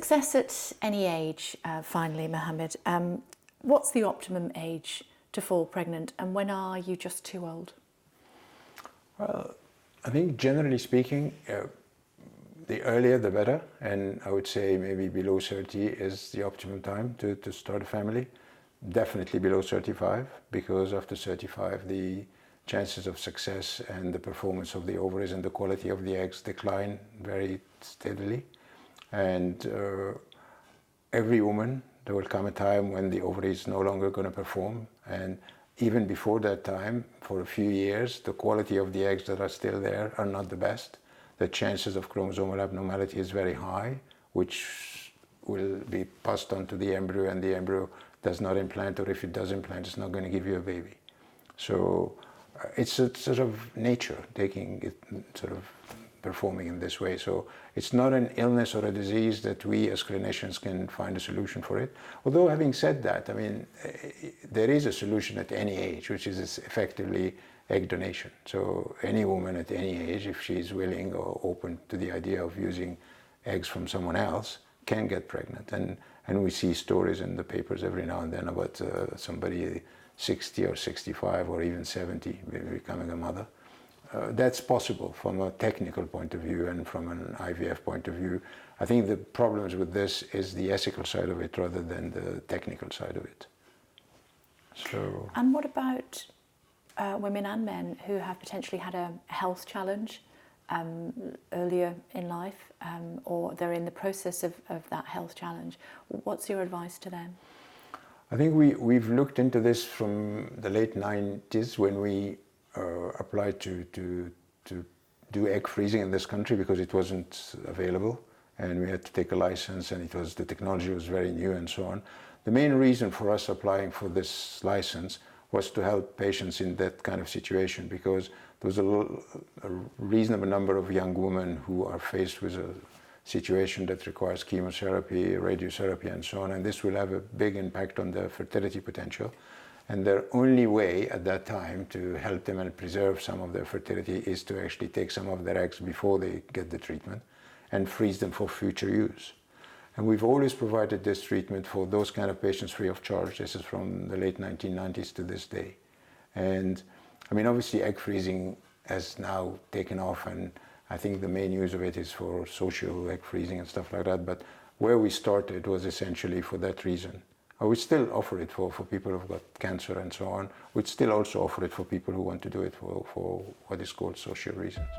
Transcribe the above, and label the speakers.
Speaker 1: Success at any age, finally, Mohamed. What's the optimum age to fall pregnant, and when are you just too old?
Speaker 2: Well, I think generally speaking, the earlier the better, and I would say maybe below 30 is the optimum time to start a family. Definitely below 35, because after 35 the chances of success and the performance of the ovaries and the quality of the eggs decline very steadily. And every woman, there will come a time when the ovary is no longer going to perform, and even before that time, for a few years, the quality of the eggs that are still there are not the best. The chances of chromosomal abnormality is very high, which will be passed on to the embryo, and the embryo does not implant, or if it does implant, it's not going to give you a baby. So it's a sort of nature taking it, sort of performing in this way. So it's not an illness or a disease that we as clinicians can find a solution for it. Although having said that, I mean, there is a solution at any age, which is effectively egg donation. So any woman at any age, if she's willing or open to the idea of using eggs from someone else, can get pregnant. And we see stories in the papers every now and then about somebody 60 or 65 or even 70 becoming a mother. That's possible from a technical point of view and from an IVF point of view. I think the problems with this is the ethical side of it rather than the technical side of it. So.
Speaker 1: And what about women and men who have potentially had a health challenge earlier in life, or they're in the process of that health challenge? What's your advice to them?
Speaker 2: I think we've looked into this from the late 90s when we applied to do egg freezing in this country because it wasn't available, and we had to take a license, and the technology was very new and so on. The main reason for us applying for this license was to help patients in that kind of situation, because there was a reasonable number of young women who are faced with a situation that requires chemotherapy, radiotherapy and so on, and this will have a big impact on their fertility potential. And their only way at that time to help them and preserve some of their fertility is to actually take some of their eggs before they get the treatment and freeze them for future use. And we've always provided this treatment for those kind of patients free of charge. This is from the late 1990s to this day. And I mean, obviously egg freezing has now taken off, and I think the main use of it is for social egg freezing and stuff like that. But where we started was essentially for that reason. We still offer it for people who've got cancer and so on. We'd still also offer it for people who want to do it for what is called social reasons.